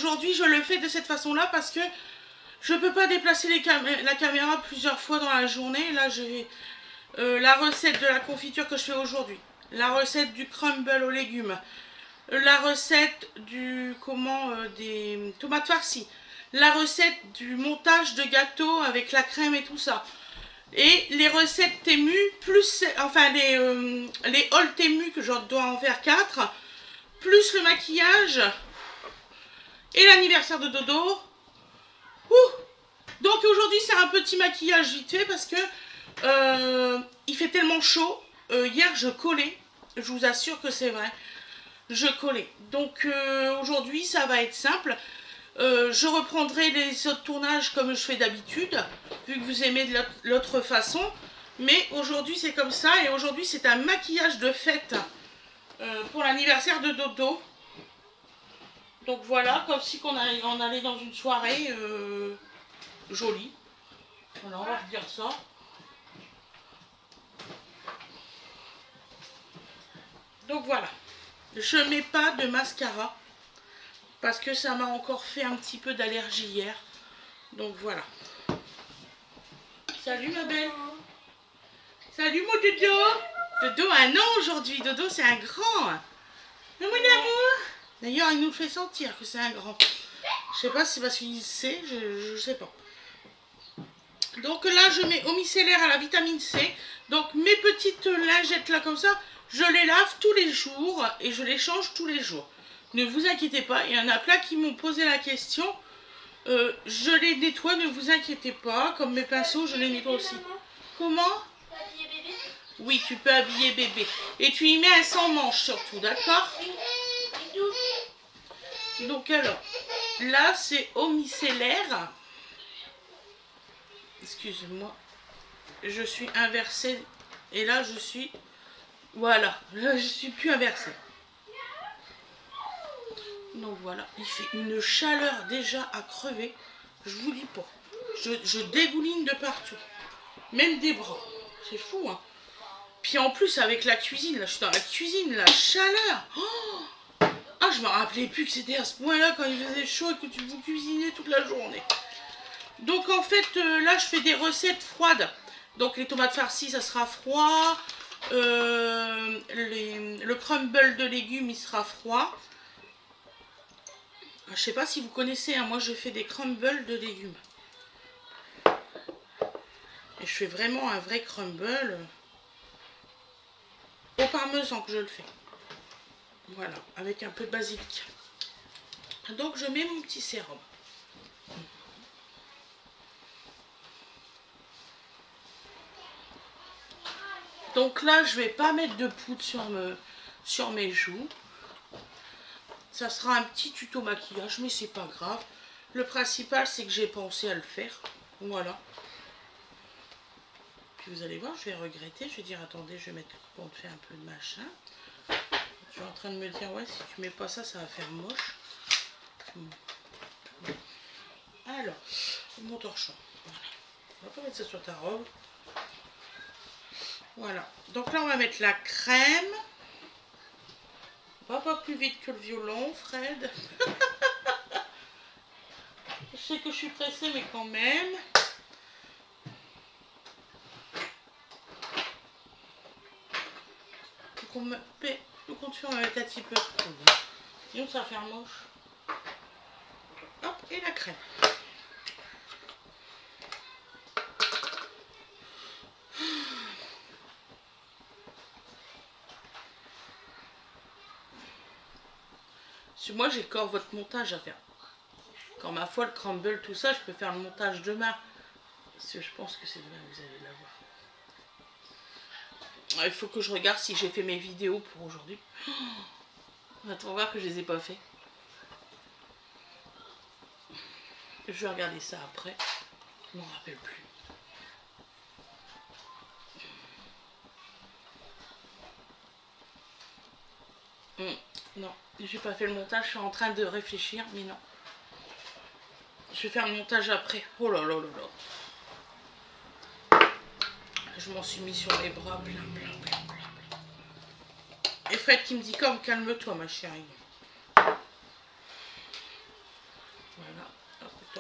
aujourd'hui je le fais de cette façon-là parce que je peux pas déplacer la caméra plusieurs fois dans la journée. Là, j'ai la recette de la confiture que je fais aujourd'hui, la recette du crumble aux légumes, la recette du des tomates farcies, la recette du montage de gâteau avec la crème et tout ça, et les recettes Temu plus enfin les hauls Temu que je dois en faire 4, plus le maquillage et l'anniversaire de Dodo. Donc aujourd'hui c'est un petit maquillage vite fait parce que il fait tellement chaud. Hier je collais, je vous assure que c'est vrai, je collais. Donc aujourd'hui ça va être simple. Je reprendrai les autres tournages comme je fais d'habitude, vu que vous aimez de l'autre façon. Mais aujourd'hui c'est comme ça, et aujourd'hui c'est un maquillage de fête pour l'anniversaire de Dodo. Donc voilà, comme si on allait dans une soirée jolie. Voilà, on va dire ça. Donc voilà, je mets pas de mascara parce que ça m'a encore fait un petit peu d'allergie hier. Donc voilà. Salut ma belle. Salut mon Dodo. Dodo a 1 an aujourd'hui. Dodo c'est un grand. Mon amour. D'ailleurs il nous fait sentir que c'est un grand. Je sais pas si c'est parce qu'il sait, je sais pas. Donc là je mets au micellaire à la vitamine C. Donc mes petites lingettes là comme ça, je les lave tous les jours et je les change tous les jours. Ne vous inquiétez pas, il y en a plein qui m'ont posé la question. Je les nettoie, ne vous inquiétez pas. Comme mes pinceaux, je les nettoie aussi. Comment? Tu peux habiller bébé? Oui, tu peux habiller bébé. Et tu y mets un sans manche surtout, d'accord? Donc alors, là c'est au micellaire. Excusez-moi, je suis inversée. Et là je suis... Voilà, là je suis plus inversée. Donc voilà, il fait une chaleur déjà à crever. Je vous dis pas. Je dégouline de partout. Même des bras. C'est fou, hein. Puis en plus avec la cuisine, là je suis dans la cuisine, la chaleur. Oh, ah, je me rappelais plus que c'était à ce point-là quand il faisait chaud et que vous cuisinez toute la journée. Donc en fait, là je fais des recettes froides. Donc les tomates farcies, ça sera froid. Le crumble de légumes, il sera froid. Je sais pas si vous connaissez, hein, moi je fais des crumbles de légumes. Et je fais vraiment un vrai crumble au parmesan que je le fais. Voilà, avec un peu de basilic. Donc je mets mon petit sérum. Donc là, je vais pas mettre de poudre sur mes joues. Ça sera un petit tuto maquillage, mais c'est pas grave. Le principal, c'est que j'ai pensé à le faire. Voilà. Puis vous allez voir, je vais regretter. Je vais dire, attendez, je vais mettre pour te faire un peu de machin. Je suis en train de me dire, ouais, si tu mets pas ça, ça va faire moche. Alors, mon torchon. Voilà. On va pas mettre ça sur ta robe. Voilà. Donc là, on va mettre la crème. Va pas plus vite que le violon, Fred. Je sais que je suis pressée, mais quand même. Donc on me fait le contour avec un petit peu. Sinon, ça va faire moche. Hop, et la crème. Moi, j'ai encore votre montage à faire. Quand ma foi, le crumble, tout ça, je peux faire le montage demain. Parce que je pense que c'est demain que vous allez l'avoir. Il faut que je regarde si j'ai fait mes vidéos pour aujourd'hui. On va trop voir que je les ai pas fait. Je vais regarder ça après. Je m'en rappelle plus. Non, j'ai pas fait le montage. Je suis en train de réfléchir, mais non. Je vais faire le montage après. Oh là là là là. Je m'en suis mis sur les bras plein. Et Fred qui me dit comme calme-toi ma chérie.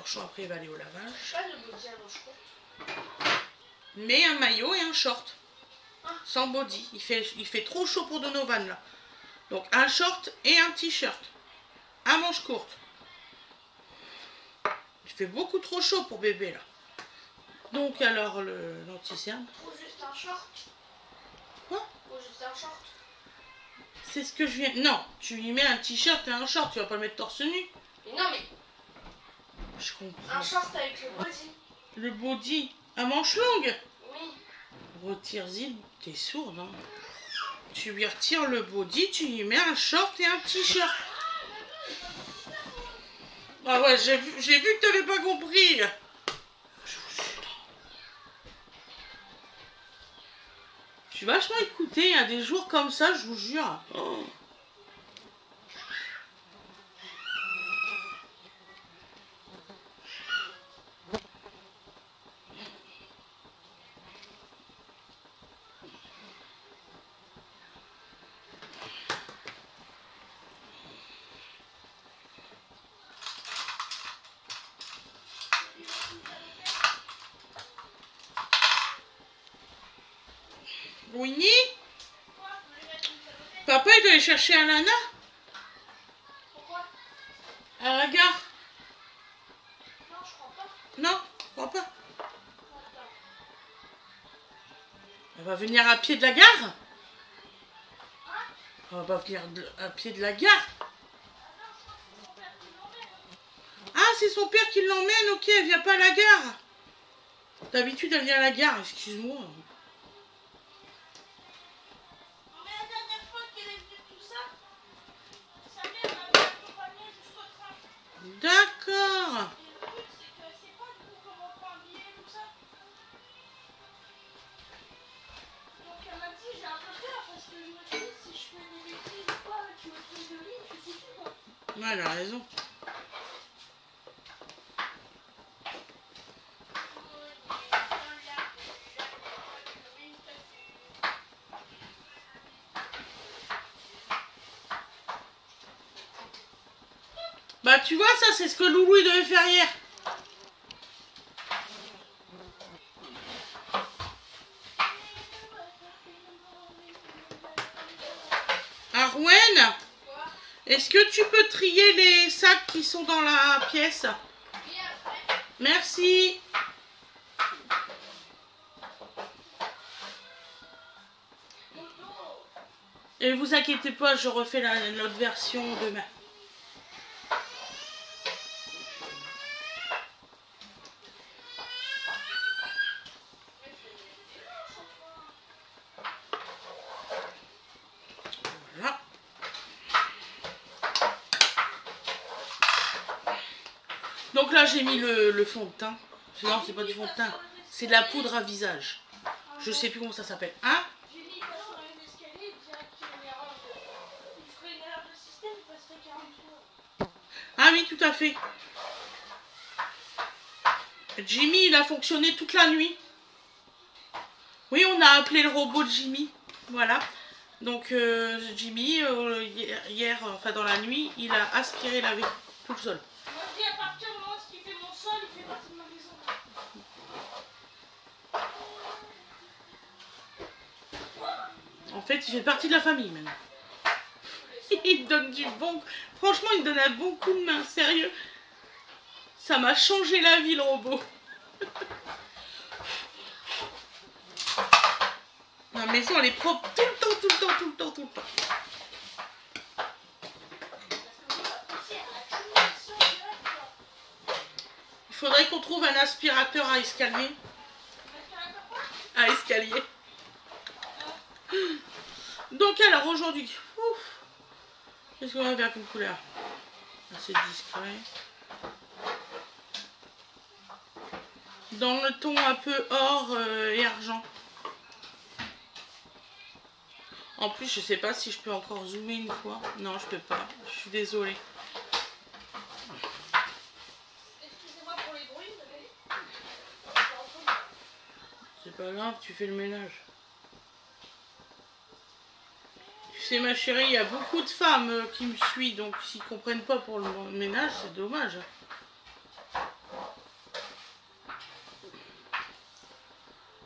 torchon, après il va aller au lavage. Pas de body à manches courtes. Mais un maillot et un short. Sans body. Il fait trop chaud pour Donovan là. Donc un short et un t-shirt. À manches courtes. Il fait beaucoup trop chaud pour bébé là. Donc alors l'anti-cerne. Ou juste un short. Quoi? Ou juste un short. C'est ce que je viens... Non, tu lui mets un t-shirt et un short. Tu vas pas le mettre torse nu. Mais non mais... Je comprends. Un short avec le body. Le body à manches longues. Oui. Retire-y, t'es sourde hein. Tu lui retires le body, tu lui mets un short et un t-shirt. Ah ouais, j'ai vu que t'avais pas compris. Je suis vachement écoutée, à des jours comme ça, je vous jure. Oh. Winnie? Papa, il doit aller chercher Alana? Pourquoi? À la gare? Non, je crois pas. Non, je crois pas. Attends. Elle va venir à pied de la gare? Elle va pas venir à pied de la gare? Ah, c'est son père qui l'emmène, ok, elle vient pas à la gare. D'habitude, elle vient à la gare, excuse-moi. Mais la dernière fois qu'elle est venue tout ça, sa mère l'avait accompagnée jusqu'au train. D'accord. Et le truc, c'est que c'est pas du coup comment on prend un billet, tout ça. Donc elle m'a dit, j'ai un peu peur parce que je me dis, si je fais des bêtises ou quoi, tu me trouves de ligne, je sais plus quoi. Ouais, elle a raison. Bah tu vois, ça c'est ce que Loulou il devait faire hier. Arwen, est-ce que tu peux trier les sacs qui sont dans la pièce? Oui, après. Merci. Et vous inquiétez pas, je refais l'autre version demain. Voilà. Donc là j'ai mis le fond de teint. Non, c'est pas du fond de teint, c'est de la poudre à visage. Je sais plus comment ça s'appelle. Hein? J'ai mis pas sur un escalier, direct qu'il y a une erreur il ferait une erreur de système, il passerait 40 tours. Ah oui, tout à fait. Jimmy, il a fonctionné toute la nuit. Oui, on a appelé le robot de Jimmy. Voilà. Donc Jimmy, hier, enfin dans la nuit, il a aspiré la vie tout seul. Moi je dis à partir du moment où il fait mon sol, il fait partie de ma maison. En fait, il fait partie de la famille maintenant. Il donne du bon... Franchement, il donne un bon coup de main, sérieux. Ça m'a changé la vie, le robot. La maison, elle est propre tout le temps, tout le temps, tout le temps, tout le temps. Il faudrait qu'on trouve un aspirateur à escalier. À escalier. Donc alors, aujourd'hui, qu'est-ce qu'on va faire comme couleur? Assez discret. Dans le ton un peu or et argent. En plus, je sais pas si je peux encore zoomer une fois. Non, je peux pas. Je suis désolée. Excusez-moi pour les bruits, mais... C'est pas grave, tu fais le ménage. Tu sais, ma chérie, il y a beaucoup de femmes qui me suivent, donc s'ils comprennent pas pour le ménage, c'est dommage.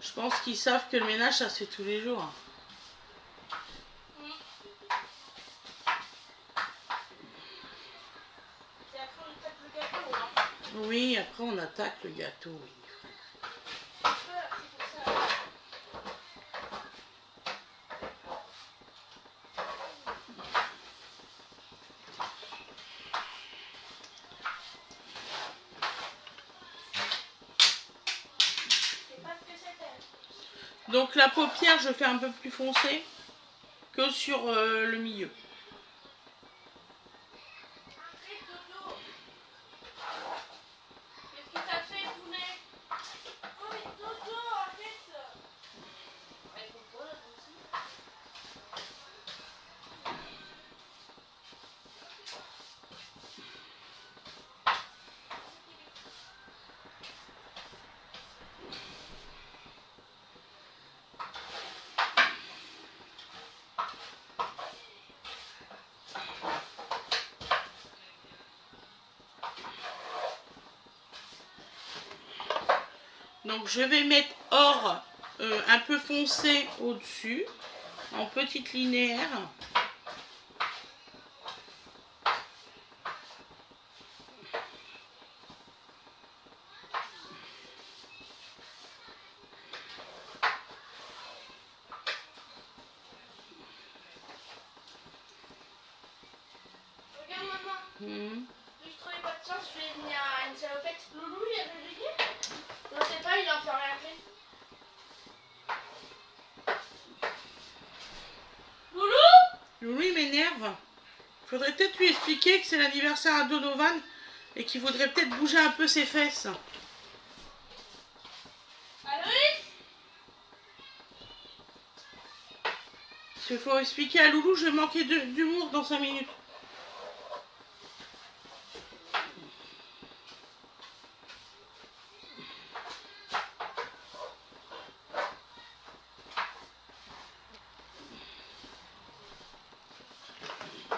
Je pense qu'ils savent que le ménage, ça se fait tous les jours. Et après on attaque le gâteau, hein. Oui, après on attaque le gâteau, oui. J'ai peur, c'est pour ça. C'est pas ce que c'était. Donc la paupière, je fais un peu plus foncé que sur le milieu. Arrête, Dodo. Qu'est-ce que t'as fait, poulet? Oh mais Dodo, arrête. Ouais, faut pas, là, aussi. Donc je vais mettre or un peu foncé au-dessus, en petite linéaire. Regarde maman. Mhm. Si je trouvais pas de sens, je vais venir à une salopette. Loulou, il a réveillé? Je sais pas, il a enfermé la clé. Loulou? Loulou il m'énerve. Faudrait peut-être lui expliquer que c'est l'anniversaire à Donovan et qu'il voudrait peut-être bouger un peu ses fesses. Aloïs? Il faut expliquer à Loulou, je vais manquer d'humour dans 5 minutes.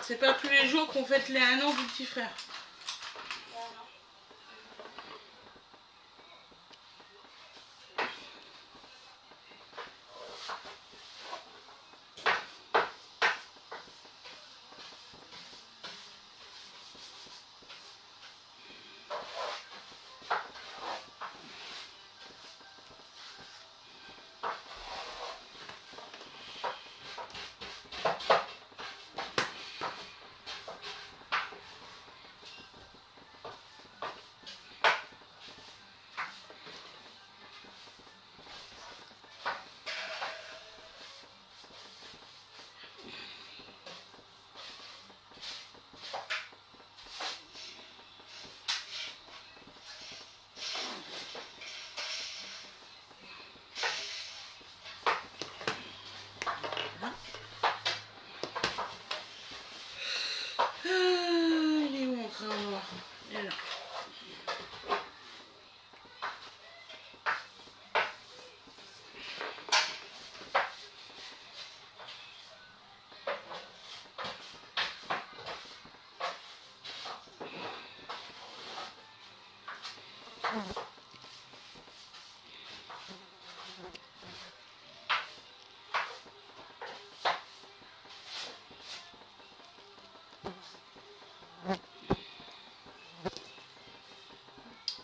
C'est pas tous les jours qu'on fête les 1 an du petit frère. Il est où mon crayon noir? Il est là.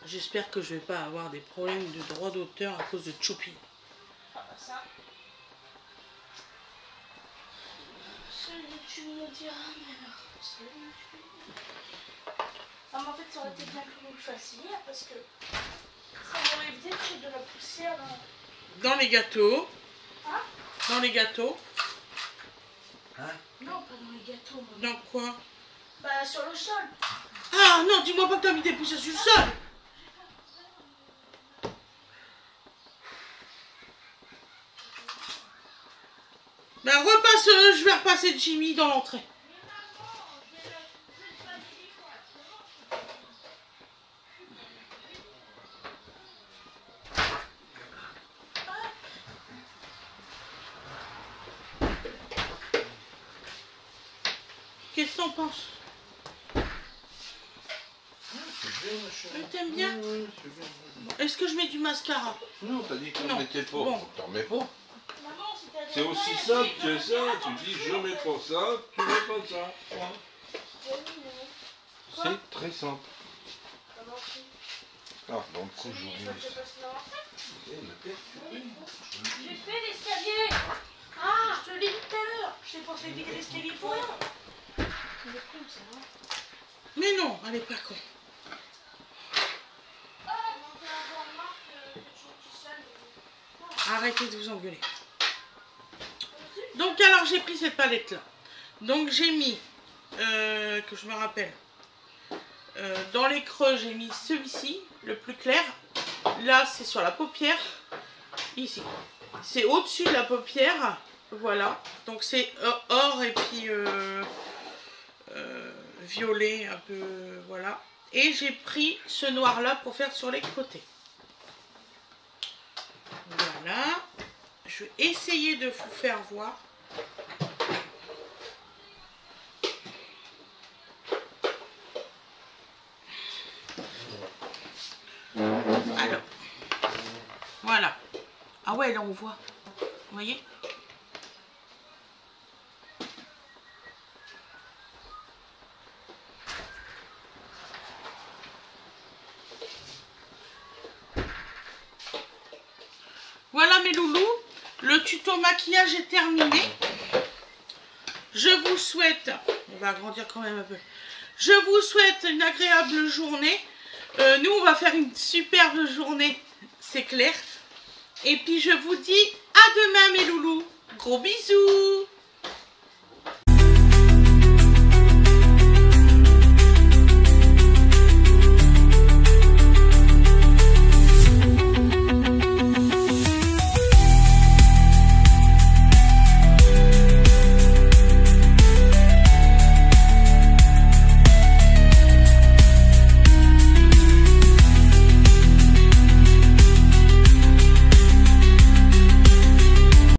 J'espère que je vais pas avoir des problèmes de droit d'auteur à cause de Choupi. Ah bah ça. Tu me diras, mais alors. Ah mais en fait ça aurait été bien que vous le fassiez parce que ça m'aurait évité de foutre de la poussière Dans les gâteaux. Hein? Dans les gâteaux. Hein? Non, pas dans les gâteaux. Maman. Dans quoi? Bah sur le sol. Ah non, dis-moi pas que t'as mis des poussières sur le sol. Ben repasse, je vais repasser Jimmy dans l'entrée. Qu'est-ce que t'en penses? C'est bien, ma chérie. T'aimes bien? Oui, oui. c'est bien. Est-ce que je mets du mascara? Non, t'as dit qu'on Non. mettait pas. Bon. T'en mets pas. Maman, si t'as des C'est aussi rêves, simple tu que veux ça. pas Tu me dis, je mets pas ça, tu mets pas ça. Voilà. Quoi? C'est très simple. Comment c'est? Ah, donc Oui, aujourd'hui. il faut que je passe dans la tête. J'ai fait l'escalier. Ah, je te l'ai dit tout à l'heure. Je t'ai pensé vider l'escalier pour rien. Il est con, ça, hein. Mais non, elle est pas con. Ah, on peut avoir marre que tu es tout seul. Arrêtez de vous engueuler. Donc alors j'ai pris cette palette là. Donc j'ai mis, que je me rappelle, dans les creux j'ai mis celui-ci, le plus clair. Là c'est sur la paupière, ici. C'est au-dessus de la paupière, voilà. Donc c'est or et puis violet un peu, voilà. Et j'ai pris ce noir là pour faire sur les côtés. Voilà. Je vais essayer de vous faire voir. Alors, voilà. Ah ouais, là on voit. Vous voyez? Voilà mes loulous, le tuto maquillage est terminé. Je vous souhaite, on va agrandir quand même un peu. Je vous souhaite une agréable journée. Nous on va faire une superbe journée, c'est clair. Et puis je vous dis à demain mes loulous. Gros bisous.